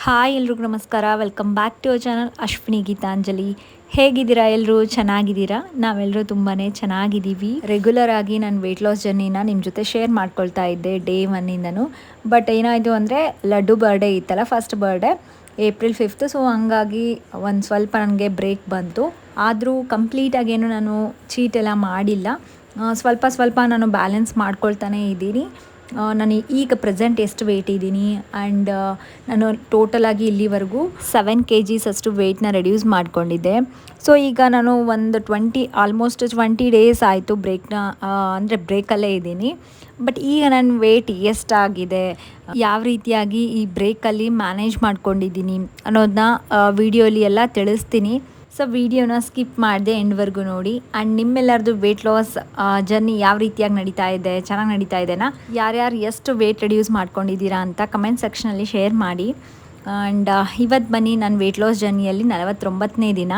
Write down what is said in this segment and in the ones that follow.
Hi ಎಲ್ರಿಗೂ ನಮಸ್ಕಾರ. Welcome back to our channel Ashwini Geetanjali. ಹೇಗಿದ್ದೀರಾ ಎಲ್ಲರೂ? ಚೆನ್ನಾಗಿದ್ದೀರಾ? ನಾವೆಲ್ಲರೂ ತುಂಬಾ ಚೆನ್ನಾಗಿದ್ದೀವಿ. ರೆಗ್ಯುಲರ್ ಆಗಿ ನಾನು ವೆಯ್ಟ್ ಲಾಸ್ ಜರ್ನಿನ ನಿಮ್ಮ ಜೊತೆ ಶೇರ್ ಮಾಡ್ಕೊಳ್ತಾ ಇದ್ದೆ ಡೇ 1ಇಂದನೂ. ಬಟ್ ಏನಾಯಿತು ಅಂದರೆ ಲಡ್ಡು ಬರ್ಡೇ ಇತ್ತಲ್ಲ, first birthday April 5th. So ಹಂಗಾಗಿ ಒಂದು ಸ್ವಲ್ಪ ನನಗೆ ಬ್ರೇಕ್ ಬಂತು. ಆದರೂ ಕಂಪ್ಲೀಟಾಗೇನು ನಾನು ಚೀಟ್ ಎಲ್ಲ ಮಾಡಿಲ್ಲ. ಸ್ವಲ್ಪ ಸ್ವಲ್ಪ ನಾನು ಬ್ಯಾಲೆನ್ಸ್ ಮಾಡ್ಕೊಳ್ತಾನೇ ಇದ್ದೀನಿ. ನಾನು ಈಗ ಪ್ರೆಸೆಂಟ್ ಎಷ್ಟು ವೆಯ್ಟ್ ಇದ್ದೀನಿ ಆ್ಯಂಡ್ ನಾನು ಟೋಟಲಾಗಿ ಇಲ್ಲಿವರೆಗೂ 7 kgs ಅಷ್ಟು ವೆಯ್ಟ್ನ ರೆಡ್ಯೂಸ್ ಮಾಡ್ಕೊಂಡಿದ್ದೆ. ಸೊ ಈಗ ನಾನು ಒಂದು ಆಲ್ಮೋಸ್ಟ್ 20 ಡೇಸ್ ಆಯಿತು ಬ್ರೇಕ್ನ, ಅಂದರೆ ಬ್ರೇಕಲ್ಲೇ ಇದ್ದೀನಿ. ಬಟ್ ಈಗ ನನ್ನ ವೆಯ್ಟ್ ಎಷ್ಟಾಗಿದೆ, ಯಾವ ರೀತಿಯಾಗಿ ಈ ಬ್ರೇಕಲ್ಲಿ ಮ್ಯಾನೇಜ್ ಮಾಡ್ಕೊಂಡಿದ್ದೀನಿ ಅನ್ನೋದನ್ನ ವಿಡಿಯೋಲಿ ಎಲ್ಲ ತಿಳಿಸ್ತೀನಿ. ಸೊ ವಿಡಿಯೋನ ಸ್ಕಿಪ್ ಮಾಡಿದೆ ಎಂಡ್ವರೆಗೂ ನೋಡಿ. ಆ್ಯಂಡ್ ನಿಮ್ಮೆಲ್ಲರದು ವೆಯ್ಟ್ ಲಾಸ್ ಜರ್ನಿ ಯಾವ ರೀತಿಯಾಗಿ ನಡೀತಾ ಇದೆ, ಚೆನ್ನಾಗಿ ನಡೀತಾ ಇದೆನಾ, ಯಾರ್ಯಾರು ಎಷ್ಟು ವೆಯ್ಟ್ ರೆಡ್ಯೂಸ್ ಮಾಡ್ಕೊಂಡಿದ್ದೀರಾ ಅಂತ ಕಮೆಂಟ್ ಸೆಕ್ಷನಲ್ಲಿ ಶೇರ್ ಮಾಡಿ. ಆ್ಯಂಡ್ ಇವತ್ತು ಬನ್ನಿ ನನ್ನ ವೆಯ್ಟ್ ಲಾಸ್ ಜರ್ನಿಯಲ್ಲಿ 49ನೇ ದಿನ.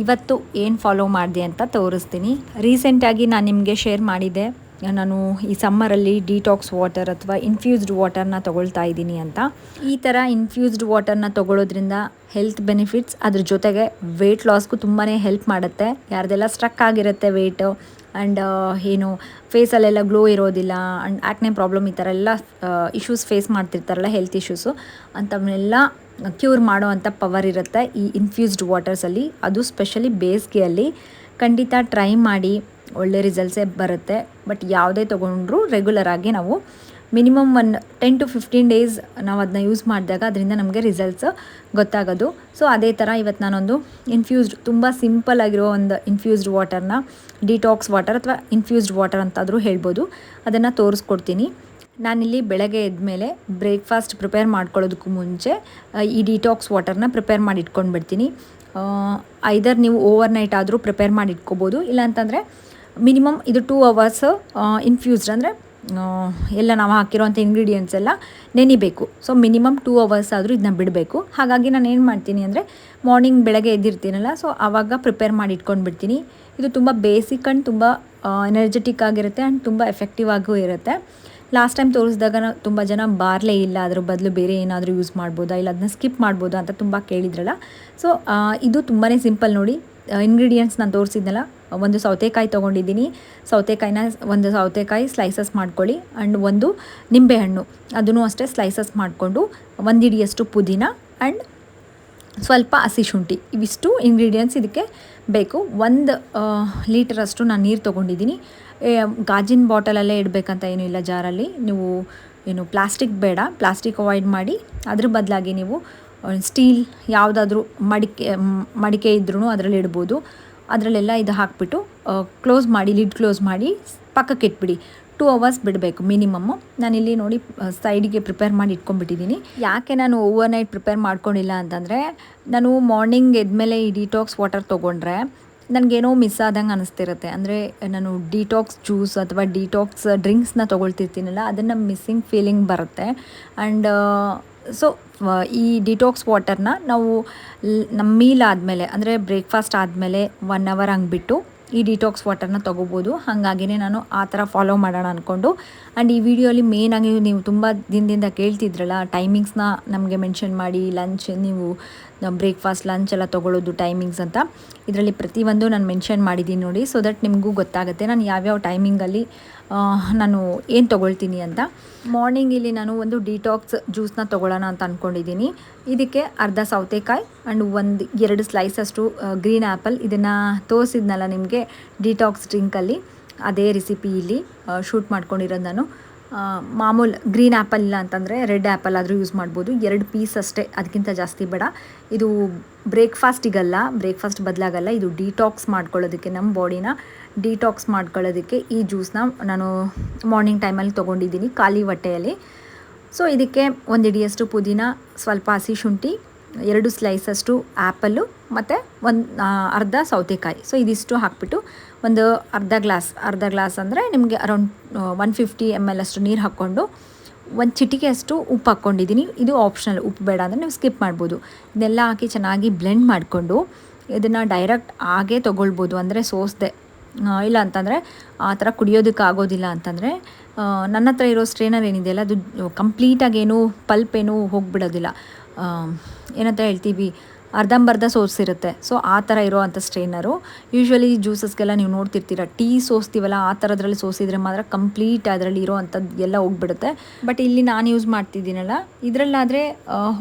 ಇವತ್ತು ಏನು ಫಾಲೋ ಮಾಡಿದೆ ಅಂತ ತೋರಿಸ್ತೀನಿ. ರೀಸೆಂಟಾಗಿ ನಾನು ನಿಮಗೆ ಶೇರ್ ಮಾಡಿದ್ದೆ, ನಾನು ಈ ಸಮ್ಮರಲ್ಲಿ ಡಿಟಾಕ್ಸ್ ವಾಟರ್ ಅಥವಾ ಇನ್ಫ್ಯೂಸ್ಡ್ ವಾಟರ್ನ ತೊಗೊಳ್ತಾ ಇದ್ದೀನಿ ಅಂತ. ಈ ಥರ ಇನ್ಫ್ಯೂಸ್ಡ್ ವಾಟರ್ನ ತೊಗೊಳ್ಳೋದ್ರಿಂದ ಹೆಲ್ತ್ ಬೆನಿಫಿಟ್ಸ್, ಅದ್ರ ಜೊತೆಗೆ ವೆಯ್ಟ್ ಲಾಸ್ಗೂ ತುಂಬಾ ಹೆಲ್ಪ್ ಮಾಡುತ್ತೆ. ಯಾರ್ದೆಲ್ಲ ಸ್ಟ್ರಕ್ ಆಗಿರುತ್ತೆ ವೆಯ್ಟು ಆ್ಯಂಡ್ ಏನು ಫೇಸಲ್ಲೆಲ್ಲ ಗ್ಲೋ ಇರೋದಿಲ್ಲ ಆ್ಯಂಡ್ ಆ್ಯಕ್ನೆ ಪ್ರಾಬ್ಲಮ್, ಈ ಥರ ಎಲ್ಲ ಇಶ್ಯೂಸ್ ಫೇಸ್ ಮಾಡ್ತಿರ್ತಾರಲ್ಲ, ಹೆಲ್ತ್ ಇಶ್ಯೂಸು, ಅಂಥವನ್ನೆಲ್ಲ ಕ್ಯೂರ್ ಮಾಡೋ ಅಂಥ ಪವರ್ ಇರುತ್ತೆ ಈ ಇನ್ಫ್ಯೂಸ್ಡ್ ವಾಟರ್ಸಲ್ಲಿ. ಅದು ಸ್ಪೆಷಲಿ ಬೇಸಿಗೆಯಲ್ಲಿ ಖಂಡಿತ ಟ್ರೈ ಮಾಡಿ, ಒಳ್ಳೆ ರಿಸಲ್ಟ್ಸೇ ಬರುತ್ತೆ. ಬಟ್ ಯಾವುದೇ ತೊಗೊಂಡ್ರೂ ರೆಗ್ಯುಲರಾಗಿ ನಾವು ಮಿನಿಮಮ್ 10 to 15 ಡೇಸ್ ನಾವು ಅದನ್ನ ಯೂಸ್ ಮಾಡಿದಾಗ ಅದರಿಂದ ನಮಗೆ ರಿಸಲ್ಟ್ಸ್ ಗೊತ್ತಾಗೋದು. ಸೊ ಅದೇ ಥರ ಇವತ್ತು ನಾನೊಂದು ಇನ್ಫ್ಯೂಸ್ಡ್, ತುಂಬ ಸಿಂಪಲ್ ಆಗಿರೋ ಒಂದು ಇನ್ಫ್ಯೂಸ್ಡ್ ವಾಟರ್ನ, ಡಿಟಾಕ್ಸ್ ವಾಟರ್ ಅಥವಾ ಇನ್ಫ್ಯೂಸ್ಡ್ ವಾಟರ್ ಅಂತಾದರೂ ಹೇಳ್ಬೋದು, ಅದನ್ನು ತೋರಿಸ್ಕೊಡ್ತೀನಿ. ನಾನಿಲ್ಲಿ ಬೆಳಗ್ಗೆ ಎದ್ಮೇಲೆ ಬ್ರೇಕ್ಫಾಸ್ಟ್ ಪ್ರಿಪೇರ್ ಮಾಡ್ಕೊಳ್ಳೋದಕ್ಕೂ ಮುಂಚೆ ಈ ಡಿಟಾಕ್ಸ್ ವಾಟರ್ನ ಪ್ರಿಪೇರ್ ಮಾಡಿ ಇಟ್ಕೊಂಡ್ಬಿಡ್ತೀನಿ. ಐದರ್ ನೀವು ಓವರ್ ನೈಟ್ ಆದರೂ ಪ್ರಿಪೇರ್ ಮಾಡಿ ಇಟ್ಕೋಬೋದು, ಇಲ್ಲಾಂತಂದರೆ ಮಿನಿಮಮ್ ಇದು 2 hours ಇನ್ಫ್ಯೂಸ್ಡ್ ಅಂದರೆ ಎಲ್ಲ ನಾವು ಹಾಕಿರೋವಂಥ ಇಂಗ್ರೀಡಿಯೆಂಟ್ಸ್ ಎಲ್ಲ ನೆನಿಬೇಕು. ಸೊ ಮಿನಿಮಮ್ 2 hours ಆದರೂ ಇದನ್ನ ಬಿಡಬೇಕು. ಹಾಗಾಗಿ ನಾನು ಏನು ಮಾಡ್ತೀನಿ ಅಂದರೆ ಮಾರ್ನಿಂಗ್ ಬೆಳಗ್ಗೆ ಎದ್ದಿರ್ತೀನಲ್ಲ, ಸೊ ಆವಾಗ ಪ್ರಿಪೇರ್ ಮಾಡಿ ಇಟ್ಕೊಂಡ್ಬಿಡ್ತೀನಿ. ಇದು ತುಂಬ ಬೇಸಿಕ್ ಆ್ಯಂಡ್ ತುಂಬ ಎನರ್ಜೆಟಿಕ್ ಆಗಿರುತ್ತೆ ಆ್ಯಂಡ್ ತುಂಬ ಎಫೆಕ್ಟಿವ್ ಆಗೂ ಇರುತ್ತೆ. ಲಾಸ್ಟ್ ಟೈಮ್ ತೋರಿಸಿದಾಗ ತುಂಬ ಜನ ಬಾರ್ಲೇ ಇಲ್ಲ, ಅದ್ರ ಬದಲು ಬೇರೆ ಏನಾದರೂ ಯೂಸ್ ಮಾಡ್ಬೋದಾ, ಇಲ್ಲ ಅದನ್ನ ಸ್ಕಿಪ್ ಮಾಡ್ಬೋದಾ ಅಂತ ತುಂಬ ಕೇಳಿದ್ರಲ್ಲ. ಸೊ ಇದು ತುಂಬಾ ಸಿಂಪಲ್ ನೋಡಿ. ಇಂಗ್ರೀಡಿಯೆಂಟ್ಸ್ ನಾನು ತೋರಿಸಿದ್ನಲ್ಲ, ಒಂದು ಸೌತೆಕಾಯಿ ತೊಗೊಂಡಿದ್ದೀನಿ. ಒಂದು ಸೌತೆಕಾಯಿ ಸ್ಲೈಸಸ್ ಮಾಡ್ಕೊಳ್ಳಿ ಆ್ಯಂಡ್ ಒಂದು ನಿಂಬೆಹಣ್ಣು, ಅದನ್ನು ಅಷ್ಟೇ ಸ್ಲೈಸಸ್ ಮಾಡಿಕೊಂಡು, 1 ಹಿಡಿಯಷ್ಟು ಪುದೀನ ಆ್ಯಂಡ್ ಸ್ವಲ್ಪ ಹಸಿ ಶುಂಠಿ, ಇವಿಷ್ಟು ಇಂಗ್ರೀಡಿಯೆಂಟ್ಸ್ ಇದಕ್ಕೆ ಬೇಕು. 1 ಲೀಟರಷ್ಟು ನಾನು ನೀರು ತೊಗೊಂಡಿದ್ದೀನಿ. ಗಾಜಿನ ಬಾಟಲಲ್ಲೇ ಇಡಬೇಕಂತ ಏನೂ ಇಲ್ಲ, ಜಾರಲ್ಲಿ. ನೀವು ಏನು ಪ್ಲಾಸ್ಟಿಕ್ ಬೇಡ, ಪ್ಲಾಸ್ಟಿಕ್ ಅವಾಯ್ಡ್ ಮಾಡಿ. ಅದ್ರ ಬದಲಾಗಿ ನೀವು ಸ್ಟೀಲ್ ಯಾವುದಾದ್ರೂ ಮಡಿಕೆ ಇದ್ರೂ ಅದರಲ್ಲಿ ಇಡ್ಬೋದು. ಅದರಲ್ಲೆಲ್ಲ ಇದು ಹಾಕಿಬಿಟ್ಟು ಕ್ಲೋಸ್ ಮಾಡಿ, ಲಿಡ್ ಕ್ಲೋಸ್ ಮಾಡಿ ಪಕ್ಕಕ್ಕೆ ಇಟ್ಬಿಡಿ. 2 hours ಬಿಡಬೇಕು ಮಿನಿಮಮ್ಮು. ನಾನಿಲ್ಲಿ ನೋಡಿ ಸೈಡಿಗೆ ಪ್ರಿಪೇರ್ ಮಾಡಿ ಇಟ್ಕೊಂಡ್ಬಿಟ್ಟಿದ್ದೀನಿ. ಯಾಕೆ ನಾನು ಓವರ್ ನೈಟ್ ಪ್ರಿಪೇರ್ ಮಾಡ್ಕೊಂಡಿಲ್ಲ ಅಂತಂದರೆ, ನಾನು ಮಾರ್ನಿಂಗ್ ಎದ್ಮೇಲೆ ಈ ಡಿಟಾಕ್ಸ್ ವಾಟರ್ ತೊಗೊಂಡ್ರೆ ನನಗೇನೋ ಮಿಸ್ ಆದಂಗೆ ಅನ್ನಿಸ್ತಿರುತ್ತೆ. ಅಂದರೆ ನಾನು ಡಿಟಾಕ್ಸ್ ಜ್ಯೂಸ್ ಅಥವಾ ಡಿಟಾಕ್ಸ್ ಡ್ರಿಂಕ್ಸ್ನ ತೊಗೊಳ್ತಿರ್ತೀನಲ್ಲ, ಅದನ್ನು ಮಿಸ್ಸಿಂಗ್ ಫೀಲಿಂಗ್ ಬರುತ್ತೆ. ಆ್ಯಂಡ್ ಸೊ ಈ ಡಿಟಾಕ್ಸ್ ವಾಟರ್ನ ನಾವು ನಮ್ಮ ಮೀಲ್ ಆದಮೇಲೆ, ಅಂದರೆ ಬ್ರೇಕ್ಫಾಸ್ಟ್ ಆದಮೇಲೆ 1 hour ಹಂಗೆ ಬಿಟ್ಟು ಈ ಡಿಟಾಕ್ಸ್ ವಾಟರ್ನ ತೊಗೋಬೋದು. ಹಾಗಾಗಿನೇ ನಾನು ಆ ಥರ ಫಾಲೋ ಮಾಡೋಣ ಅಂದ್ಕೊಂಡು. ಆ್ಯಂಡ್ ಈ ವಿಡಿಯೋಲಿ ಮೇಯ್ನಾಗಿ ನೀವು ತುಂಬ ದಿನದಿಂದ ಕೇಳ್ತಿದ್ರಲ್ಲ, ಟೈಮಿಂಗ್ಸ್ನ ನಮಗೆ ಮೆನ್ಷನ್ ಮಾಡಿ, ಲಂಚ್ ನೀವು ಬ್ರೇಕ್ಫಾಸ್ಟ್ ಲಂಚ್ ಎಲ್ಲ ತೊಗೊಳ್ಳೋದು ಟೈಮಿಂಗ್ಸ್ ಅಂತ. ಇದರಲ್ಲಿ ಪ್ರತಿಯೊಂದು ನಾನು ಮೆನ್ಷನ್ ಮಾಡಿದ್ದೀನಿ ನೋಡಿ, ಸೊ ದಟ್ ನಿಮಗೂ ಗೊತ್ತಾಗುತ್ತೆ ನಾನು ಯಾವ್ಯಾವ ಟೈಮಿಂಗಲ್ಲಿ ನಾನು ಏನು ತೊಗೊಳ್ತೀನಿ ಅಂತ. ಮಾರ್ನಿಂಗ್ ಇಲ್ಲಿ ನಾನು ಒಂದು ಡಿಟಾಕ್ಸ್ ಜ್ಯೂಸ್ನ ತೊಗೊಳ್ಳೋಣ ಅಂತ ಅಂದ್ಕೊಂಡಿದ್ದೀನಿ. ಇದಕ್ಕೆ ಅರ್ಧ ಸೌತೆಕಾಯಿ ಆ್ಯಂಡ್ 1-2 ಸ್ಲೈಸಷ್ಟು ಗ್ರೀನ್ ಆ್ಯಪಲ್, ಇದನ್ನು ತೋರಿಸಿದ್ನಲ್ಲ ನಿಮಗೆ ಡಿಟಾಕ್ಸ್ ಡ್ರಿಂಕಲ್ಲಿ, ಅದೇ ರೆಸಿಪಿ ಇಲ್ಲಿ ಶೂಟ್ ಮಾಡ್ಕೊಂಡಿರೋದು ನಾನು. ಮಾಮೂಲು ಗ್ರೀನ್ ಆ್ಯಪಲ್ ಇಲ್ಲ ಅಂತಂದರೆ ರೆಡ್ ಆ್ಯಪಲ್ ಆದರೂ ಯೂಸ್ ಮಾಡ್ಬೋದು. 2 ಪೀಸ್ ಅಷ್ಟೇ, ಅದಕ್ಕಿಂತ ಜಾಸ್ತಿ ಬೇಡ. ಇದು ಬ್ರೇಕ್ಫಾಸ್ಟ್ ಬದಲಾಗಲ್ಲ. ಇದು ಡಿಟಾಕ್ಸ್ ಮಾಡ್ಕೊಳ್ಳೋದಕ್ಕೆ, ನಮ್ಮ ಬಾಡಿನ ಡಿಟಾಕ್ಸ್ ಮಾಡ್ಕೊಳ್ಳೋದಕ್ಕೆ ಈ ಜ್ಯೂಸ್ನ ನಾನು ಮಾರ್ನಿಂಗ್ ಟೈಮಲ್ಲಿ ತೊಗೊಂಡಿದ್ದೀನಿ ಖಾಲಿ ಹೊಟ್ಟೆಯಲ್ಲಿ. ಸೊ ಇದಕ್ಕೆ 1 ಹಿಡಿಯಷ್ಟು ಪುದೀನ, ಸ್ವಲ್ಪ ಹಸಿ ಶುಂಠಿ, 2 ಸ್ಲೈಸಷ್ಟು ಆ್ಯಪಲ್ಲು ಮತ್ತು ಅರ್ಧ ಸೌತೆಕಾಯಿ. ಸೊ ಇದಿಷ್ಟು ಹಾಕ್ಬಿಟ್ಟು ಒಂದು ಅರ್ಧ ಗ್ಲಾಸ್ ಅಂದರೆ ನಿಮಗೆ ಅರೌಂಡ್ 150 ml ಅಷ್ಟು ನೀರು ಹಾಕ್ಕೊಂಡು, 1 ಚಿಟಿಕೆ ಅಷ್ಟು ಉಪ್ಪು ಹಾಕ್ಕೊಂಡಿದ್ದೀನಿ. ಇದು ಆಪ್ಷನಲ್, ಉಪ್ಪು ಬೇಡ ಅಂದರೆ ನೀವು ಸ್ಕಿಪ್ ಮಾಡ್ಬೋದು. ಇದನ್ನೆಲ್ಲ ಹಾಕಿ ಚೆನ್ನಾಗಿ ಬ್ಲೆಂಡ್ ಮಾಡಿಕೊಂಡು ಇದನ್ನು ಡೈರೆಕ್ಟ್ ಆಗೇ ತೊಗೊಳ್ಬೋದು, ಅಂದರೆ ಸೋಸದೆ ಇಲ್ಲ ಅಂತಂದರೆ ಆ ಥರ ಕುಡಿಯೋದಕ್ಕೆ ಆಗೋದಿಲ್ಲ ಅಂತಂದರೆ ನನ್ನ ಹತ್ರ ಇರೋ ಸ್ಟ್ರೈನರ್ ಏನಿದೆಯಲ್ಲ ಅದು ಕಂಪ್ಲೀಟಾಗೇನು ಪಲ್ಪ್ ಏನೂ ಹೋಗಿಬಿಡೋದಿಲ್ಲ. ಏನಂತ ಹೇಳ್ತೀವಿ, ಅರ್ಧಂಬರ್ಧ ಸೋಸಿರುತ್ತೆ. ಸೊ ಆ ಥರ ಇರೋವಂಥ ಸ್ಟ್ರೈನರು. ಯೂಶ್ವಲಿ ಜ್ಯೂಸಸ್ಗೆಲ್ಲ ನೀವು ನೋಡ್ತಿರ್ತೀರ, ಟೀ ಸೋಸ್ತೀವಲ್ಲ ಆ ಥರದ್ರಲ್ಲಿ ಸೋಸಿದರೆ ಮಾತ್ರ ಕಂಪ್ಲೀಟ್ ಅದರಲ್ಲಿ ಇರೋವಂಥದ್ದು ಎಲ್ಲ ಹೋಗ್ಬಿಡುತ್ತೆ. ಬಟ್ ಇಲ್ಲಿ ನಾನು ಯೂಸ್ ಮಾಡ್ತಿದ್ದೀನಲ್ಲ ಇದರಲ್ಲಾದರೆ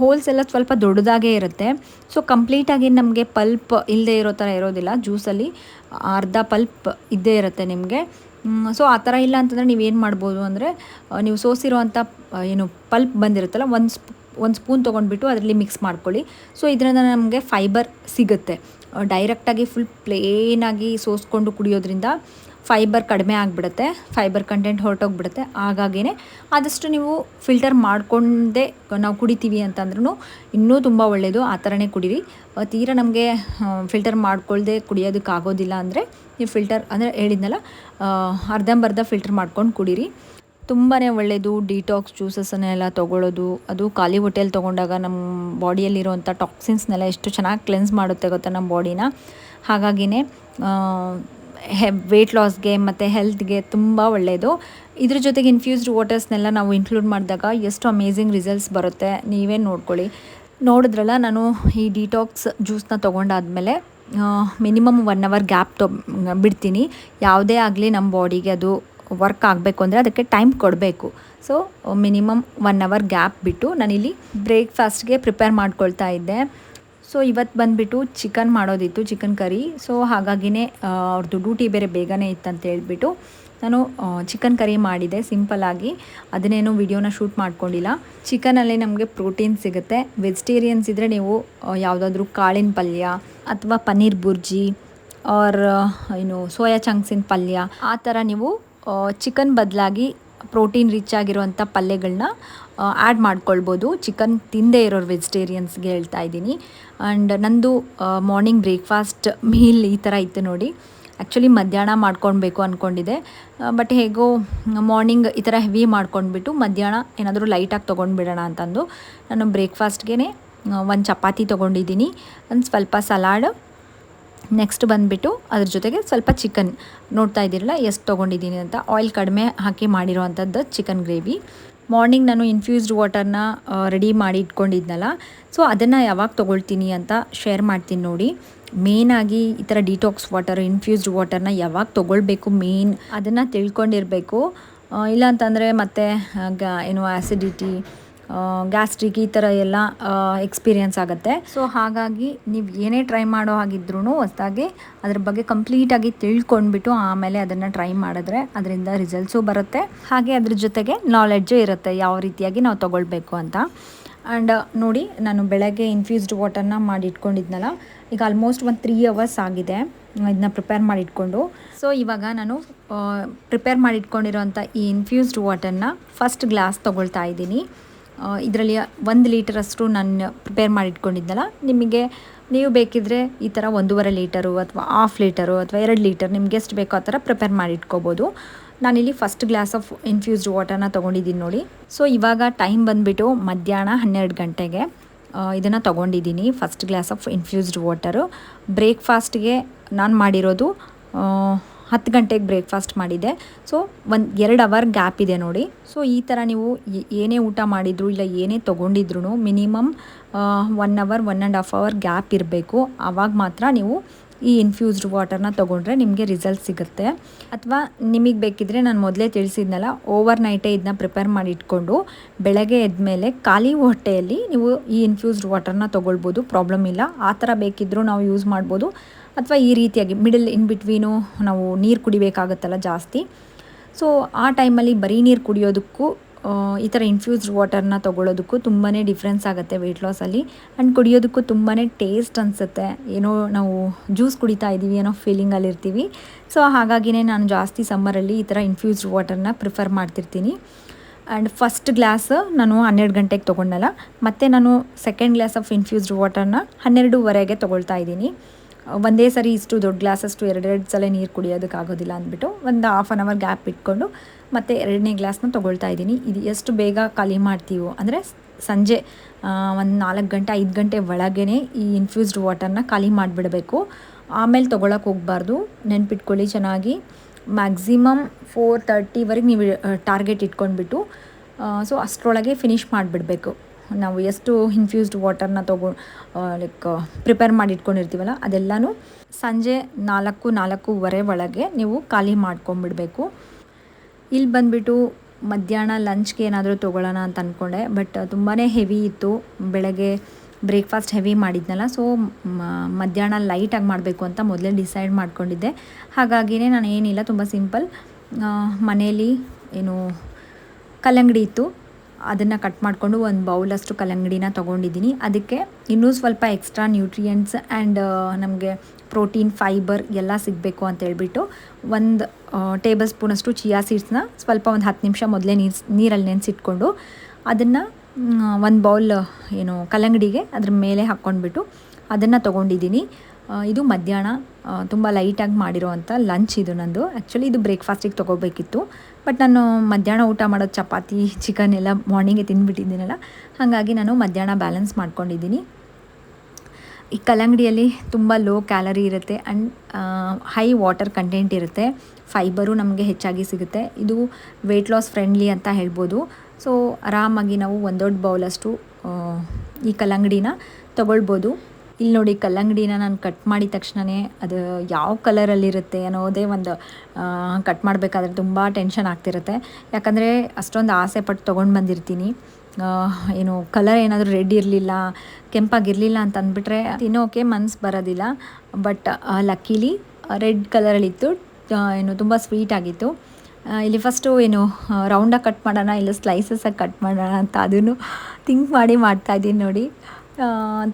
ಹೋಲ್ಸ್ ಎಲ್ಲ ಸ್ವಲ್ಪ ದೊಡ್ಡದಾಗೇ ಇರುತ್ತೆ. ಸೊ ಕಂಪ್ಲೀಟಾಗಿ ನಮಗೆ ಪಲ್ಪ್ ಇಲ್ಲದೆ ಇರೋ ಥರ ಇರೋದಿಲ್ಲ. ಜ್ಯೂಸಲ್ಲಿ ಅರ್ಧ ಪಲ್ಪ್ ಇದ್ದೇ ಇರುತ್ತೆ ನಿಮಗೆ. ಸೊ ಆ ಥರ ಇಲ್ಲ ಅಂತಂದರೆ ನೀವೇನು ಮಾಡ್ಬೋದು ಅಂದರೆ, ನೀವು ಸೋಸಿರೋವಂಥ ಏನು ಪಲ್ಪ್ ಬಂದಿರುತ್ತಲ್ಲ ಒಂದು ಸ್ಪೂನ್ ತೊಗೊಂಡ್ಬಿಟ್ಟು ಅದರಲ್ಲಿ ಮಿಕ್ಸ್ ಮಾಡ್ಕೊಳ್ಳಿ. ಸೊ ಇದರಿಂದ ನಮಗೆ ಫೈಬರ್ ಸಿಗುತ್ತೆ. ಡೈರೆಕ್ಟಾಗಿ ಫುಲ್ ಪ್ಲೇನಾಗಿ ಸೋಸ್ಕೊಂಡು ಕುಡಿಯೋದ್ರಿಂದ ಫೈಬರ್ ಕಡಿಮೆ ಆಗಿಬಿಡುತ್ತೆ, ಫೈಬರ್ ಕಂಟೆಂಟ್ ಹೊರಟೋಗ್ಬಿಡುತ್ತೆ. ಹಾಗಾಗಿಯೇ ಆದಷ್ಟು ನೀವು ಫಿಲ್ಟರ್ ಮಾಡಿಕೊಂಡೇ ನಾವು ಕುಡಿತೀವಿ ಅಂತಂದ್ರೂ ಇನ್ನೂ ತುಂಬ ಒಳ್ಳೆಯದು. ಆ ಥರನೇ ಕುಡೀರಿ. ತೀರಾ ನಮಗೆ ಫಿಲ್ಟರ್ ಮಾಡ್ಕೊಳ್ದೆ ಕುಡಿಯೋದಕ್ಕಾಗೋದಿಲ್ಲ ಅಂದರೆ ನೀವು ಫಿಲ್ಟರ್ ಅಂದರೆ ಹೇಳಿದ್ನಲ್ಲ, ಅರ್ಧಂಬರ್ಧ ಫಿಲ್ಟರ್ ಮಾಡ್ಕೊಂಡು ಕುಡೀರಿ. ತುಂಬಾ ಒಳ್ಳೆಯದು ಡಿಟಾಕ್ಸ್ ಜ್ಯೂಸಸ್ಸನ್ನೆಲ್ಲ ತೊಗೊಳ್ಳೋದು. ಅದು ಖಾಲಿ ಹೊಟ್ಟೆಯಲ್ಲಿ ತೊಗೊಂಡಾಗ ನಮ್ಮ ಬಾಡಿಯಲ್ಲಿರುವಂಥ ಟಾಕ್ಸಿನ್ಸ್ನೆಲ್ಲ ಎಷ್ಟು ಚೆನ್ನಾಗಿ ಕ್ಲೆನ್ಸ್ ಮಾಡುತ್ತೆ ಗೊತ್ತಾ ನಮ್ಮ ಬಾಡಿನ. ಹಾಗಾಗಿಯೇ ವೆಯ್ಟ್ ಲಾಸ್ಗೆ ಮತ್ತು ಹೆಲ್ತ್ಗೆ ತುಂಬ ಒಳ್ಳೆಯದು. ಇದ್ರ ಜೊತೆಗೆ ಇನ್ಫ್ಯೂಸ್ಡ್ ವಾಟರ್ಸ್ನೆಲ್ಲ ನಾವು ಇನ್ಕ್ಲೂಡ್ ಮಾಡಿದಾಗ ಎಷ್ಟು ಅಮೇಝಿಂಗ್ ರಿಸಲ್ಟ್ಸ್ ಬರುತ್ತೆ ನೀವೇ ನೋಡ್ಕೊಳ್ಳಿ. ನೋಡಿದ್ರಲ್ಲ, ನಾನು ಈ ಡಿಟಾಕ್ಸ್ ಜ್ಯೂಸನ್ನ ತೊಗೊಂಡಾದ್ಮೇಲೆ ಮಿನಿಮಮ್ 1 hour ಗ್ಯಾಪ್ ಬಿಡ್ತೀನಿ. ಯಾವುದೇ ಆಗಲಿ ನಮ್ಮ ಬಾಡಿಗೆ ಅದು ವರ್ಕ್ ಆಗಬೇಕು ಅಂದರೆ ಅದಕ್ಕೆ ಟೈಮ್ ಕೊಡಬೇಕು. ಸೊ ಮಿನಿಮಮ್ 1 hour ಗ್ಯಾಪ್ ಬಿಟ್ಟು ನಾನಿಲ್ಲಿ ಬ್ರೇಕ್ಫಾಸ್ಟ್ಗೆ ಪ್ರಿಪೇರ್ ಮಾಡ್ಕೊಳ್ತಾ ಇದ್ದೆ. ಸೊ ಇವತ್ತು ಬಂದುಬಿಟ್ಟು ಚಿಕನ್ ಮಾಡೋದಿತ್ತು, ಚಿಕನ್ ಕರಿ. ಸೊ ಹಾಗಾಗಿನೇ ಅವ್ರದ್ದು ಡ್ಯೂಟಿ ಬೇರೆ ಬೇಗನೆ ಇತ್ತಂತ ಹೇಳ್ಬಿಟ್ಟು ನಾನು ಚಿಕನ್ ಕರಿ ಮಾಡಿದೆ ಸಿಂಪಲ್ಲಾಗಿ. ಅದನ್ನೇನು ವಿಡಿಯೋನ ಶೂಟ್ ಮಾಡ್ಕೊಂಡಿಲ್ಲ. ಚಿಕನಲ್ಲಿ ನಮಗೆ ಪ್ರೋಟೀನ್ ಸಿಗುತ್ತೆ. ವೆಜಿಟೇರಿಯನ್ಸ್ ಇದ್ದರೆ ನೀವು ಯಾವುದಾದ್ರೂ ಕಾಳಿನ ಪಲ್ಯ ಅಥವಾ ಪನ್ನೀರ್ ಬುರ್ಜಿ ಆರ್ ಸೋಯಾ ಚಂಕ್ಸಿನ ಪಲ್ಯ ಆ ಥರ ನೀವು ಚಿಕನ್ ಬದಲಾಗಿ ಪ್ರೋಟೀನ್ ರಿಚ್ ಆಗಿರುವಂಥ ಪಲ್ಯಗಳನ್ನ ಆ್ಯಡ್ ಮಾಡ್ಕೊಳ್ಬೋದು. ಚಿಕನ್ ತಿಂದೇ ಇರೋರು ವೆಜಿಟೇರಿಯನ್ಸ್ಗೆ ಹೇಳ್ತಾ ಇದ್ದೀನಿ. ಆ್ಯಂಡ್ ನಂದು ಮಾರ್ನಿಂಗ್ ಬ್ರೇಕ್ಫಾಸ್ಟ್ ಮೀಲ್ ಈ ಥರ ಇತ್ತು ನೋಡಿ. ಆ್ಯಕ್ಚುಲಿ ಮಧ್ಯಾಹ್ನ ಮಾಡ್ಕೊಳ್ಬೇಕು ಅಂದ್ಕೊಂಡಿದ್ದೆ, ಬಟ್ ಹೇಗೋ ಮಾರ್ನಿಂಗ್ ಈ ಥರ ಹೆವಿ ಮಾಡ್ಕೊಂಡ್ಬಿಟ್ಟು ಮಧ್ಯಾಹ್ನ ಏನಾದರೂ ಲೈಟಾಗಿ ತೊಗೊಂಡ್ಬಿಡೋಣ ಅಂತಂದು ನಾನು ಬ್ರೇಕ್ಫಾಸ್ಟ್ಗೆ 1 ಚಪಾತಿ ತೊಗೊಂಡಿದ್ದೀನಿ, ಒಂದು ಸ್ವಲ್ಪ ಸಲಾಡ್, ನೆಕ್ಸ್ಟ್ ಬಂದುಬಿಟ್ಟು ಅದ್ರ ಜೊತೆಗೆ ಸ್ವಲ್ಪ ಚಿಕನ್. ನೋಡ್ತಾ ಇದ್ದೀರಲ್ಲ ಎಷ್ಟು ತೊಗೊಂಡಿದ್ದೀನಿ ಅಂತ. ಆಯಿಲ್ ಕಡಿಮೆ ಹಾಕಿ ಮಾಡಿರೋ ಅಂಥದ್ದು ಚಿಕನ್ ಗ್ರೇವಿ. ಮಾರ್ನಿಂಗ್ ನಾನು ಇನ್ಫ್ಯೂಸ್ಡ್ ವಾಟರ್ನ ರೆಡಿ ಮಾಡಿ ಇಟ್ಕೊಂಡಿದ್ನಲ್ಲ, ಸೊ ಅದನ್ನು ಯಾವಾಗ ತೊಗೊಳ್ತೀನಿ ಅಂತ ಶೇರ್ ಮಾಡ್ತೀನಿ ನೋಡಿ. ಮೇಯ್ನಾಗಿ ಈ ಥರ ಡಿಟಾಕ್ಸ್ ವಾಟರ್, ಇನ್ಫ್ಯೂಸ್ಡ್ ವಾಟರ್ನ ಯಾವಾಗ ತೊಗೊಳ್ಬೇಕು ಮೇನ್ ಅದನ್ನು ತಿಳ್ಕೊಂಡಿರಬೇಕು. ಇಲ್ಲಾಂತಂದರೆ ಮತ್ತು ಆ್ಯಸಿಡಿಟಿ, ಗ್ಯಾಸ್ಟ್ರಿಕ್ ಈ ಥರ ಎಲ್ಲ ಎಕ್ಸ್ಪೀರಿಯನ್ಸ್ ಆಗುತ್ತೆ. ಸೊ ಹಾಗಾಗಿ ನೀವು ಏನೇ ಟ್ರೈ ಮಾಡೋ ಹಾಗಿದ್ರೂ ಹೊಸದಾಗಿ ಅದ್ರ ಬಗ್ಗೆ ಕಂಪ್ಲೀಟಾಗಿ ತಿಳ್ಕೊಂಡ್ಬಿಟ್ಟು ಆಮೇಲೆ ಅದನ್ನು ಟ್ರೈ ಮಾಡಿದ್ರೆ ಅದರಿಂದ ರಿಸಲ್ಟ್ಸು ಬರುತ್ತೆ, ಹಾಗೆ ಅದ್ರ ಜೊತೆಗೆ ನಾಲೆಡ್ಜು ಇರುತ್ತೆ ಯಾವ ರೀತಿಯಾಗಿ ನಾವು ತೊಗೊಳ್ಬೇಕು ಅಂತ. ಆ್ಯಂಡ್ ನೋಡಿ, ನಾನು ಬೆಳಗ್ಗೆ ಇನ್ಫ್ಯೂಸ್ಡ್ ವಾಟರ್ನ ಮಾಡಿ ಇಟ್ಕೊಂಡಿದ್ನಲ್ಲ, ಈಗ ಆಲ್ಮೋಸ್ಟ್ ಒಂದು 3 hours ಆಗಿದೆ ಇದನ್ನ ಪ್ರಿಪೇರ್ ಮಾಡಿ ಇಟ್ಕೊಂಡು. ಸೊ ಇವಾಗ ನಾನು ಪ್ರಿಪೇರ್ ಮಾಡಿ ಇಟ್ಕೊಂಡಿರೋಂಥ ಈ ಇನ್ಫ್ಯೂಸ್ಡ್ ವಾಟರ್ನ ಫಸ್ಟ್ ಗ್ಲಾಸ್ ತೊಗೊಳ್ತಾ ಇದ್ದೀನಿ. ಇದರಲ್ಲಿ 1 ಲೀಟರಷ್ಟು ನಾನು ಪ್ರಿಪೇರ್ ಮಾಡಿ ಇಟ್ಕೊಂಡಿದ್ನಲ್ಲ, ನಿಮಗೆ ನೀವು ಬೇಕಿದ್ದರೆ ಈ ಥರ 1.5 ಲೀಟರು ಅಥವಾ 1/2 ಲೀಟರು ಅಥವಾ 2 ಲೀಟರ್ ನಿಮ್ಗೆ ಎಷ್ಟು ಬೇಕೋ ಆ ಥರ ಪ್ರಿಪೇರ್ ಮಾಡಿ ಇಟ್ಕೋಬೋದು. ನಾನಿಲ್ಲಿ ಫಸ್ಟ್ ಗ್ಲಾಸ್ ಆಫ್ ಇನ್ಫ್ಯೂಸ್ಡ್ ವಾಟರ್ನ ತೊಗೊಂಡಿದ್ದೀನಿ ನೋಡಿ. ಸೊ ಇವಾಗ ಟೈಮ್ ಬಂದುಬಿಟ್ಟು ಮಧ್ಯಾಹ್ನ 12 ಗಂಟೆಗೆ ಇದನ್ನು ತೊಗೊಂಡಿದ್ದೀನಿ first glass of infused water. ಬ್ರೇಕ್ಫಾಸ್ಟ್ಗೆ ನಾನು ಮಾಡಿರೋದು 10 ಗಂಟೆಗೆ ಬ್ರೇಕ್ಫಾಸ್ಟ್ ಮಾಡಿದ್ದೆ. ಸೊ 2 hour ಗ್ಯಾಪ್ ಇದೆ ನೋಡಿ. ಸೊ ಈ ಥರ ನೀವು ಏನೇ ಊಟ ಮಾಡಿದ್ರು ಇಲ್ಲ ಏನೇ ತೊಗೊಂಡಿದ್ರು ಮಿನಿಮಮ್ 1 hour 1.5 hour ಗ್ಯಾಪ್ ಇರಬೇಕು. ಆವಾಗ ಮಾತ್ರ ನೀವು ಈ ಇನ್ಫ್ಯೂಸ್ಡ್ ವಾಟರ್ನ ತೊಗೊಂಡ್ರೆ ನಿಮಗೆ ರಿಸಲ್ಟ್ ಸಿಗುತ್ತೆ. ಅಥವಾ ನಿಮಗೆ ಬೇಕಿದ್ದರೆ ನಾನು ಮೊದಲೇ ತಿಳಿಸಿದ್ನಲ್ಲ, ಓವರ್ ನೈಟೇ ಇದನ್ನ ಪ್ರಿಪೇರ್ ಮಾಡಿ ಇಟ್ಕೊಂಡು ಬೆಳಗ್ಗೆ ಎದ್ಮೇಲೆ ಖಾಲಿ ಹೊಟ್ಟೆಯಲ್ಲಿ ನೀವು ಈ ಇನ್ಫ್ಯೂಸ್ಡ್ ವಾಟರ್ನ ತೊಗೊಳ್ಬೋದು, ಪ್ರಾಬ್ಲಮ್ ಇಲ್ಲ. ಆ ಥರ ಬೇಕಿದ್ದರೂ ನಾವು ಯೂಸ್ ಮಾಡ್ಬೋದು. ಅಥವಾ ಈ ರೀತಿಯಾಗಿ ಮಿಡಲ್ ಇನ್ ಬಿಟ್ವೀನು ನಾವು ನೀರು ಕುಡಿಬೇಕಾಗತ್ತಲ್ಲ ಜಾಸ್ತಿ. ಸೊ ಆ ಟೈಮಲ್ಲಿ ಬರೀ ನೀರು ಕುಡಿಯೋದಕ್ಕೂ ಈ ಥರ ಇನ್ಫ್ಯೂಸ್ಡ್ ವಾಟರ್ನ ತೊಗೊಳ್ಳೋದಕ್ಕೂ ತುಂಬಾ ಡಿಫ್ರೆನ್ಸ್ ಆಗುತ್ತೆ ವೆಯ್ಟ್ ಲಾಸಲ್ಲಿ. ಆ್ಯಂಡ್ ಕುಡಿಯೋದಕ್ಕೂ ತುಂಬಾ ಟೇಸ್ಟ್ ಅನಿಸುತ್ತೆ. ಏನೋ ನಾವು ಜ್ಯೂಸ್ ಕುಡಿತಾ ಇದ್ದೀವಿ ಅನ್ನೋ ಫೀಲಿಂಗಲ್ಲಿರ್ತೀವಿ. ಸೊ ಹಾಗಾಗಿನೇ ನಾನು ಜಾಸ್ತಿ ಸಮ್ಮರಲ್ಲಿ ಈ ಥರ ಇನ್ಫ್ಯೂಸ್ಡ್ ವಾಟರ್ನ ಪ್ರಿಫರ್ ಮಾಡ್ತಿರ್ತೀನಿ. ಆ್ಯಂಡ್ ಫಸ್ಟ್ ಗ್ಲಾಸ್ ನಾನು 12 ಗಂಟೆಗೆ ತೊಗೊಂಡಲ್ಲ, ಮತ್ತು ನಾನು ಸೆಕೆಂಡ್ ಗ್ಲಾಸ್ ಆಫ್ ಇನ್ಫ್ಯೂಸ್ಡ್ ವಾಟರ್ನ 12:30ಗೆ ತೊಗೊಳ್ತಾ ಇದ್ದೀನಿ. ಒಂದೇ ಸರಿ ಇಷ್ಟು ದೊಡ್ಡ ಗ್ಲಾಸಷ್ಟು 2 ಸಲ ನೀರು ಕುಡಿಯೋದಕ್ಕಾಗೋದಿಲ್ಲ ಅಂದ್ಬಿಟ್ಟು ಒಂದು 1/2 hour ಗ್ಯಾಪ್ ಇಟ್ಕೊಂಡು ಮತ್ತು 2ನೇ ಗ್ಲಾಸ್ನ ತೊಗೊಳ್ತಾ ಇದ್ದೀನಿ. ಇದು ಎಷ್ಟು ಬೇಗ ಖಾಲಿ ಮಾಡ್ತೀವೋ ಅಂದರೆ ಸಂಜೆ ಒಂದು 4 ಗಂಟೆ 5 ಗಂಟೆ ಒಳಗೇ ಈ ಇನ್ಫ್ಯೂಸ್ಡ್ ವಾಟರ್ನ ಖಾಲಿ ಮಾಡಿಬಿಡಬೇಕು. ಆಮೇಲೆ ತೊಗೊಳಕ್ಕೆ ಹೋಗಬಾರ್ದು, ನೆನ್ಪಿಟ್ಕೊಳ್ಳಿ ಚೆನ್ನಾಗಿ. ಮ್ಯಾಕ್ಸಿಮಮ್ 4:30ವರೆಗೆ ನೀವು ಟಾರ್ಗೆಟ್ ಇಟ್ಕೊಂಡ್ಬಿಟ್ಟು ಸೊ ಅಷ್ಟರೊಳಗೆ ಫಿನಿಷ್ ಮಾಡಿಬಿಡಬೇಕು. ನಾವು ಎಷ್ಟು ಇನ್ಫ್ಯೂಸ್ಡ್ ವಾಟರ್ನ ಲೈಕ್ ಪ್ರಿಪೇರ್ ಮಾಡಿ ಇಟ್ಕೊಂಡಿರ್ತೀವಲ್ಲ ಅದೆಲ್ಲನೂ ಸಂಜೆ 4-4:30 ಒಳಗೆ ನೀವು ಖಾಲಿ ಮಾಡ್ಕೊಂಬಿಡಬೇಕು. ಇಲ್ಲಿ ಬಂದುಬಿಟ್ಟು ಮಧ್ಯಾಹ್ನ ಲಂಚ್ಗೆ ಏನಾದರೂ ತೊಗೊಳ್ಳೋಣ ಅಂತ ಅಂದ್ಕೊಂಡೆ, ಬಟ್ ತುಂಬಾ ಹೆವಿ ಇತ್ತು. ಬೆಳಗ್ಗೆ ಬ್ರೇಕ್ಫಾಸ್ಟ್ ಹೆವಿ ಮಾಡಿದ್ನಲ್ಲ, ಸೊ ಮಧ್ಯಾಹ್ನ ಲೈಟಾಗಿ ಮಾಡಬೇಕು ಅಂತ ಮೊದಲೇ ಡಿಸೈಡ್ ಮಾಡ್ಕೊಂಡಿದ್ದೆ. ಹಾಗಾಗಿಯೇ ನಾನು ಏನಿಲ್ಲ, ತುಂಬ ಸಿಂಪಲ್ ಮನೇಲಿ ಏನು ಕಲ್ಲಂಗಡಿ ಇತ್ತು, ಅದನ್ನು ಕಟ್ ಮಾಡಿಕೊಂಡು ಒಂದು ಬೌಲಷ್ಟು ಕಲ್ಲಂಗಡಿನ ತೊಗೊಂಡಿದ್ದೀನಿ. ಅದಕ್ಕೆ ಇನ್ನೂ ಸ್ವಲ್ಪ ಎಕ್ಸ್ಟ್ರಾ ನ್ಯೂಟ್ರಿಯೆಂಟ್ಸ್ ಆ್ಯಂಡ್ ನಮಗೆ ಪ್ರೋಟೀನ್, ಫೈಬರ್ ಎಲ್ಲ ಸಿಗಬೇಕು ಅಂತ ಹೇಳ್ಬಿಟ್ಟು ಒಂದು ಟೇಬಲ್ ಸ್ಪೂನಷ್ಟು ಚಿಯಾ ಸೀಡ್ಸ್ನ ಸ್ವಲ್ಪ ಒಂದು 10 ನಿಮಿಷ ಮೊದಲೇ ನೀರಲ್ಲಿ ನೆನೆಸಿಟ್ಕೊಂಡು ಅದನ್ನು ಒಂದು ಬೌಲ್ ಏನು ಕಲ್ಲಂಗಡಿಗೆ ಅದ್ರ ಮೇಲೆ ಹಾಕ್ಕೊಂಡ್ಬಿಟ್ಟು ಅದನ್ನು ತೊಗೊಂಡಿದ್ದೀನಿ. ಇದು ಮಧ್ಯಾಹ್ನ ತುಂಬ ಲೈಟಾಗಿ ಮಾಡಿರೋವಂಥ ಲಂಚ್ ಇದು ನಂದು. ಆ್ಯಕ್ಚುಲಿ ಇದು ಬ್ರೇಕ್ಫಾಸ್ಟಿಗೆ ತೊಗೋಬೇಕಿತ್ತು, ಬಟ್ ನಾನು ಮಧ್ಯಾಹ್ನ ಊಟ ಮಾಡೋದು ಚಪಾತಿ, ಚಿಕನ್ ಎಲ್ಲ ಮಾರ್ನಿಂಗೇ ತಿಂದುಬಿಟ್ಟಿದ್ದೀನಲ್ಲ, ಹಾಗಾಗಿ ನಾನು ಮಧ್ಯಾಹ್ನ ಬ್ಯಾಲೆನ್ಸ್ ಮಾಡ್ಕೊಂಡಿದ್ದೀನಿ. ಈ ಕಲ್ಲಂಗಡಿಯಲ್ಲಿ ತುಂಬ ಲೋ ಕ್ಯಾಲರಿ ಇರುತ್ತೆ ಆ್ಯಂಡ್ ಹೈ ವಾಟರ್ ಕಂಟೆಂಟ್ ಇರುತ್ತೆ. ಫೈಬರು ನಮಗೆ ಹೆಚ್ಚಾಗಿ ಸಿಗುತ್ತೆ. ಇದು ವೆಯ್ಟ್ ಲಾಸ್ ಫ್ರೆಂಡ್ಲಿ ಅಂತ ಹೇಳ್ಬೋದು. ಸೊ ಆರಾಮಾಗಿ ನಾವು ಒಂದು ದೊಡ್ಡ ಬೌಲಷ್ಟು ಈ ಕಲ್ಲಂಗಡಿನ ತೊಗೊಳ್ಬೋದು. ಇಲ್ಲಿ ನೋಡಿ, ಕಲ್ಲಂಗಡಿನ ನಾನು ಕಟ್ ಮಾಡಿದ ತಕ್ಷಣವೇ ಅದು ಯಾವ ಕಲರಲ್ಲಿರುತ್ತೆ ಅನ್ನೋದೇ ಒಂದು ಕಟ್ ಮಾಡಬೇಕಾದ್ರೆ ತುಂಬ ಟೆನ್ಷನ್ ಆಗ್ತಿರುತ್ತೆ. ಯಾಕಂದರೆ ಅಷ್ಟೊಂದು ಆಸೆ ಪಟ್ಟು ತೊಗೊಂಡು ಬಂದಿರ್ತೀನಿ. ಏನು ಕಲರ್ ಏನಾದರೂ ರೆಡ್ ಇರಲಿಲ್ಲ, ಕೆಂಪಾಗಿರಲಿಲ್ಲ ಅಂತ ಅಂದ್ಬಿಟ್ರೆ ತಿನ್ನೋಕೆ ಮನಸ್ಸು ಬರೋದಿಲ್ಲ. ಬಟ್ ಲಕ್ಕಿಲಿ ರೆಡ್ ಕಲರಲ್ಲಿತ್ತು, ಏನು ತುಂಬ ಸ್ವೀಟ್ ಆಗಿತ್ತು. ಇಲ್ಲಿ ಫಸ್ಟು ಏನು ರೌಂಡಾಗಿ ಕಟ್ ಮಾಡೋಣ ಇಲ್ಲ ಸ್ಲೈಸಸ್ಸಾಗಿ ಕಟ್ ಮಾಡೋಣ ಅಂತ ಅದನ್ನು ಥಿಂಕ್ ಮಾಡಿ ಮಾಡ್ತಾಯಿದ್ದೀನಿ ನೋಡಿ.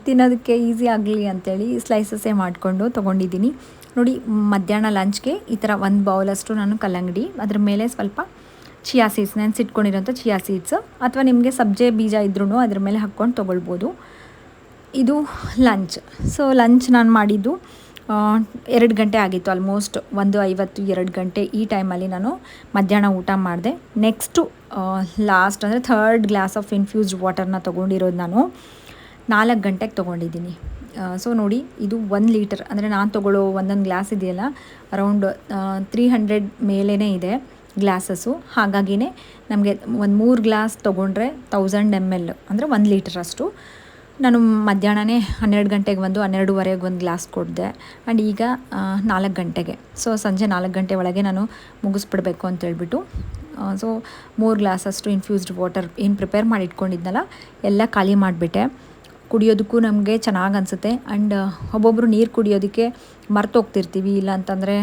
ತಿನ್ನೋದಕ್ಕೆ ಈಸಿ ಆಗಲಿ ಅಂಥೇಳಿ ಸ್ಲೈಸಸ್ಸೇ ಮಾಡಿಕೊಂಡು ತೊಗೊಂಡಿದ್ದೀನಿ ನೋಡಿ. ಮಧ್ಯಾಹ್ನ ಲಂಚ್ಗೆ ಈ ಥರ ಒಂದು ಬೌಲಷ್ಟು ನಾನು ಕಲ್ಲಂಗಡಿ, ಅದ್ರ ಮೇಲೆ ಸ್ವಲ್ಪ ಚಿಯಾ ಸೀಡ್ಸ್, ನೆನೆಸಿಟ್ಕೊಂಡಿರೋಂಥ ಚಿಯಾ ಸೀಡ್ಸು ಅಥವಾ ನಿಮಗೆ ಸಬ್ಜೆ ಬೀಜ ಇದ್ರೂ ಅದ್ರ ಮೇಲೆ ಹಾಕ್ಕೊಂಡು ತೊಗೊಳ್ಬೋದು. ಇದು ಲಂಚ್. ಸೊ ಲಂಚ್ ನಾನು ಮಾಡಿದ್ದು 2 ಗಂಟೆ ಆಗಿತ್ತು, ಆಲ್ಮೋಸ್ಟ್ 1:50, 2 ಗಂಟೆ ಈ ಟೈಮಲ್ಲಿ ನಾನು ಮಧ್ಯಾಹ್ನ ಊಟ ಮಾಡಿದೆ. ನೆಕ್ಸ್ಟು ಲಾಸ್ಟ್ ಅಂದರೆ 3rd ಗ್ಲಾಸ್ ಆಫ್ ಇನ್ಫ್ಯೂಸ್ಡ್ ವಾಟರ್ನ ತೊಗೊಂಡಿರೋದು ನಾನು 4 ಗಂಟೆಗೆ ತೊಗೊಂಡಿದ್ದೀನಿ. ಸೊ ನೋಡಿ, ಇದು 1 ಲೀಟರ್ ಅಂದರೆ ನಾನು ತೊಗೊಳ್ಳೋ ಒಂದೊಂದು ಗ್ಲಾಸ್ ಇದೆಯಲ್ಲ ಅರೌಂಡ್ 300 ಮೇಲೇ ಇದೆ ಗ್ಲಾಸಸ್ಸು. ಹಾಗಾಗಿಯೇ ನಮಗೆ ಒಂದು 3 ಗ್ಲಾಸ್ ತೊಗೊಂಡ್ರೆ 1000 ml ಅಂದರೆ 1 ಲೀಟರ್ ಅಷ್ಟು. ನಾನು ಮಧ್ಯಾಹ್ನನೇ 12 ಗಂಟೆಗೆ 12:30 ಒಂದು ಗ್ಲಾಸ್ ಕೊಡಿದೆ ಆ್ಯಂಡ್ ಈಗ 4 ಗಂಟೆಗೆ. ಸೊ ಸಂಜೆ 4 ಗಂಟೆ ಒಳಗೆ ನಾನು ಮುಗಿಸ್ಬಿಡ್ಬೇಕು ಅಂತೇಳ್ಬಿಟ್ಟು ಸೊ 3 ಗ್ಲಾಸಷ್ಟು ಇನ್ಫ್ಯೂಸ್ಡ್ ವಾಟರ್ ಏನು ಪ್ರಿಪೇರ್ ಮಾಡಿ ಇಟ್ಕೊಂಡಿದ್ನಲ್ಲ ಎಲ್ಲ ಖಾಲಿ ಮಾಡಿಬಿಟ್ಟೆ. ಕುಡಿಯೋದಕ್ಕೂ ನಮಗೆ ಚೆನ್ನಾಗಿ ಅನಿಸುತ್ತೆ ಆ್ಯಂಡ್ ಒಬ್ಬೊಬ್ಬರು ನೀರು ಕುಡಿಯೋದಕ್ಕೆ ಮರ್ತೋಗ್ತಿರ್ತೀವಿ, ಇಲ್ಲ ಅಂತಂದರೆ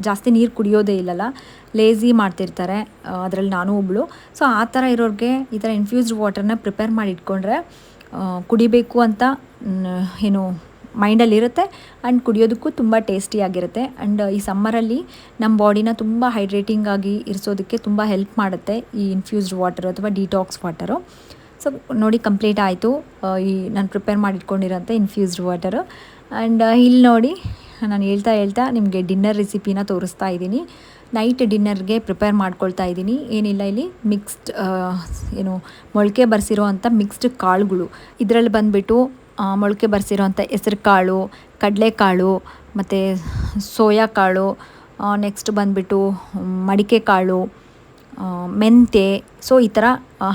ಜಾಸ್ತಿ ನೀರು ಕುಡಿಯೋದೇ ಇಲ್ಲಲ್ಲ, ಲೇಝಿ ಮಾಡ್ತಿರ್ತಾರೆ. ಅದರಲ್ಲಿ ನಾನು ಒಬ್ಬಳು. ಸೊ ಆ ಥರ ಇರೋರಿಗೆ ಈ ಥರ ಇನ್ಫ್ಯೂಸ್ಡ್ ವಾಟರ್ನ ಪ್ರಿಪೇರ್ ಮಾಡಿ ಇಟ್ಕೊಂಡ್ರೆ ಕುಡಿಬೇಕು ಅಂತ ಏನು ಮೈಂಡಲ್ಲಿರುತ್ತೆ ಆ್ಯಂಡ್ ಕುಡಿಯೋದಕ್ಕೂ ತುಂಬ ಟೇಸ್ಟಿಯಾಗಿರುತ್ತೆ. ಆ್ಯಂಡ್ ಈ ಸಮ್ಮರಲ್ಲಿ ನಮ್ಮ ಬಾಡಿನ ತುಂಬ ಹೈಡ್ರೇಟಿಂಗ್ ಆಗಿ ಇರಿಸೋದಕ್ಕೆ ತುಂಬ ಹೆಲ್ಪ್ ಮಾಡುತ್ತೆ ಈ ಇನ್ಫ್ಯೂಸ್ಡ್ ವಾಟರ್ ಅಥವಾ ಡಿಟಾಕ್ಸ್ ವಾಟರು. ಸೊ ನೋಡಿ, ಕಂಪ್ಲೀಟ್ ಆಯಿತು ಈ ನಾನು ಪ್ರಿಪೇರ್ ಮಾಡಿಟ್ಕೊಂಡಿರೋಂಥ ಇನ್ಫ್ಯೂಸ್ಡ್ ವಾಟರು. ಆ್ಯಂಡ್ ಇಲ್ಲಿ ನೋಡಿ, ನಾನು ಹೇಳ್ತಾ ನಿಮಗೆ ಡಿನ್ನರ್ ರೆಸಿಪಿನ ತೋರಿಸ್ತಾ ಇದ್ದೀನಿ. ನೈಟ್ ಡಿನ್ನರ್ಗೆ ಪ್ರಿಪೇರ್ ಮಾಡ್ಕೊಳ್ತಾ ಇದ್ದೀನಿ. ಏನಿಲ್ಲ, ಇಲ್ಲಿ ಮಿಕ್ಸ್ಡ್ ಏನು ಮೊಳಕೆ ಬರೆಸಿರೋ ಅಂಥ ಮಿಕ್ಸ್ಡ್ ಕಾಳುಗಳು. ಇದರಲ್ಲಿ ಬಂದುಬಿಟ್ಟು ಮೊಳಕೆ ಬರೆಸಿರೋ ಅಂಥ ಹೆಸರು ಕಾಳು, ಕಡಲೆಕಾಳು ಮತ್ತು ಸೋಯಾ ಕಾಳು, ನೆಕ್ಸ್ಟ್ ಬಂದುಬಿಟ್ಟು ಮಡಿಕೆ ಕಾಳು, ಮೆಂತೆ. ಸೊ ಈ ಥರ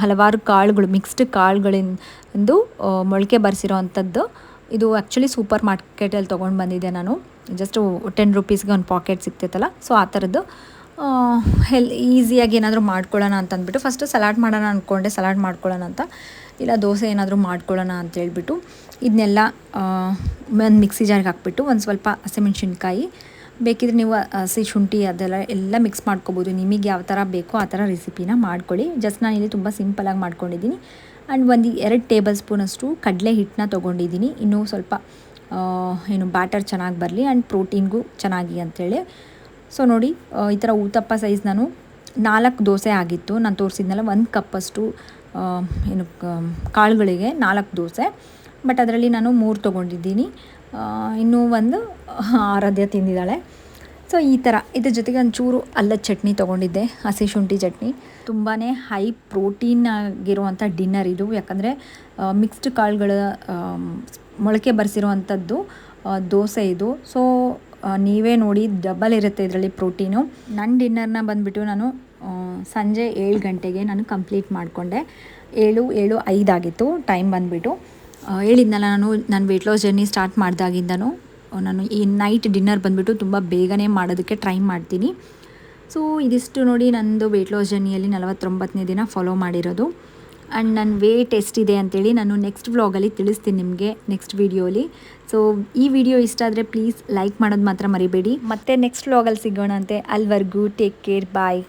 ಹಲವಾರು ಕಾಳುಗಳು, ಮಿಕ್ಸ್ಡ್ ಕಾಳುಗಳಿಂದು ಮೊಳಕೆ ಬರೆಸಿರೋ ಅಂಥದ್ದು. ಇದು ಆ್ಯಕ್ಚುಲಿ ಸೂಪರ್ ಮಾರ್ಕೆಟಲ್ಲಿ ತೊಗೊಂಡು ಬಂದಿದ್ದೆ ನಾನು. ಜಸ್ಟ್ 10 ರೂಪೀಸ್ಗೆ ಒಂದು ಪಾಕೆಟ್ ಸಿಗ್ತೈತಲ್ಲ, ಸೊ ಆ ಥರದ್ದು ಈಸಿಯಾಗಿ ಏನಾದರೂ ಮಾಡ್ಕೊಳ್ಳೋಣ ಅಂತಂದ್ಬಿಟ್ಟು ಫಸ್ಟು ಸಲಾಡ್ ಮಾಡೋಣ ಅಂದ್ಕೊಂಡೆ. ಸಲಾಡ್ ಮಾಡ್ಕೊಳ್ಳೋಣ ಅಂತ, ಇಲ್ಲ ದೋಸೆ ಏನಾದರೂ ಮಾಡ್ಕೊಳ್ಳೋಣ ಅಂತೇಳ್ಬಿಟ್ಟು ಇದನ್ನೆಲ್ಲ ಒಂದು ಮಿಕ್ಸಿ ಜಾರ್ಗೆ ಹಾಕ್ಬಿಟ್ಟು ಒಂದು ಸ್ವಲ್ಪ ಹಸಿಮೆಣ್ಸಿನ್ಕಾಯಿ, ಬೇಕಿದ್ರೆ ನೀವು ಹಸಿ ಶುಂಠಿ ಎಲ್ಲ ಮಿಕ್ಸ್ ಮಾಡ್ಕೊಬೋದು. ನಿಮಗೆ ಯಾವ ಥರ ಬೇಕೋ ಆ ಥರ ರೆಸಿಪಿನ ಮಾಡ್ಕೊಳ್ಳಿ. ಜಸ್ಟ್ ನಾನು ಇಲ್ಲಿ ತುಂಬ ಸಿಂಪಲಾಗಿ ಮಾಡ್ಕೊಂಡಿದ್ದೀನಿ. ಆ್ಯಂಡ್ 2 ಟೇಬಲ್ ಸ್ಪೂನಷ್ಟು ಕಡಲೆ ಹಿಟ್ಟನ್ನ ತೊಗೊಂಡಿದ್ದೀನಿ. ಇನ್ನೂ ಸ್ವಲ್ಪ ಏನು ಬ್ಯಾಟರ್ ಚೆನ್ನಾಗಿ ಬರಲಿ ಆ್ಯಂಡ್ ಪ್ರೋಟೀನ್ಗೂ ಚೆನ್ನಾಗಿ ಅಂಥೇಳಿ. ಸೊ ನೋಡಿ, ಈ ಥರ ಊತಪ್ಪ ಸೈಜ್ ನಾನು 4 ದೋಸೆ ಆಗಿತ್ತು. ನಾನು ತೋರಿಸಿದ್ನಲ್ಲ 1 ಕಪ್ಪಷ್ಟು ಏನು ಕಾಳುಗಳಿಗೆ 4 ದೋಸೆ, ಬಟ್ ಅದರಲ್ಲಿ ನಾನು 3 ತೊಗೊಂಡಿದ್ದೀನಿ. ಇನ್ನೂ ಒಂದು ಆರಾಧ್ಯ ತಿಂದಿದ್ದಾಳೆ. ಸೊ ಈ ಥರ ಇದ್ರ ಜೊತೆಗೆ ಒಂಚೂರು ಅಲ್ಲದ ಚಟ್ನಿ ತೊಗೊಂಡಿದ್ದೆ, ಹಸಿ ಶುಂಠಿ ಚಟ್ನಿ. ತುಂಬಾ ಹೈ ಪ್ರೋಟೀನ್ ಆಗಿರುವಂಥ ಡಿನ್ನರ್ ಇದು. ಯಾಕಂದರೆ ಮಿಕ್ಸ್ಡ್ ಕಾಳುಗಳ ಮೊಳಕೆ ಬರೆಸಿರೋ ಅಂಥದ್ದು ದೋಸೆ ಇದು. ಸೊ ನೀವೇ ನೋಡಿ ಡಬಲ್ ಇರುತ್ತೆ ಇದರಲ್ಲಿ ಪ್ರೋಟೀನು. ನನ್ನ ಡಿನ್ನರ್ನ ಬಂದುಬಿಟ್ಟು ನಾನು ಸಂಜೆ 7 ಗಂಟೆಗೆ ನಾನು ಕಂಪ್ಲೀಟ್ ಮಾಡಿಕೊಂಡೆ. 7:05 ಆಗಿತ್ತು ಟೈಮ್ ಬಂದುಬಿಟ್ಟು. ಹೇಳಿದ್ನಲ್ಲ ನಾನು ವೆಯ್ಟ್ ಲಾಸ್ ಜರ್ನಿ ಸ್ಟಾರ್ಟ್ ಮಾಡಿದಾಗಿಂದನೂ ನಾನು ಈ ನೈಟ್ ಡಿನ್ನರ್ ಬಂದುಬಿಟ್ಟು ತುಂಬ ಬೇಗನೆ ಮಾಡೋದಕ್ಕೆ ಟ್ರೈ ಮಾಡ್ತೀನಿ. ಸೊ ಇದಿಷ್ಟು ನೋಡಿ ನನ್ನದು ವೆಯ್ಟ್ ಲಾಸ್ ಜರ್ನಿಯಲ್ಲಿ 49ನೇ ದಿನ ಫಾಲೋ ಮಾಡಿರೋದು. ಆ್ಯಂಡ್ ನನ್ನ ವೇಟ್ ಎಷ್ಟಿದೆ ಅಂತೇಳಿ ನಾನು ನೆಕ್ಸ್ಟ್ ವ್ಲಾಗಲ್ಲಿ ತಿಳಿಸ್ತೀನಿ ನಿಮಗೆ, ನೆಕ್ಸ್ಟ್ ವೀಡಿಯೋಲಿ. ಸೊ ಈ ವಿಡಿಯೋ ಇಷ್ಟ ಆದರೆ ಪ್ಲೀಸ್ ಲೈಕ್ ಮಾಡೋದು ಮಾತ್ರ ಮರಿಬೇಡಿ. ಮತ್ತೆ ನೆಕ್ಸ್ಟ್ ವ್ಲಾಗಲ್ಲಿ ಸಿಗೋಣ ಅಂತೆ. ಅಲ್ಲಿವರೆಗೂ ಟೇಕ್ ಕೇರ್, ಬಾಯ್.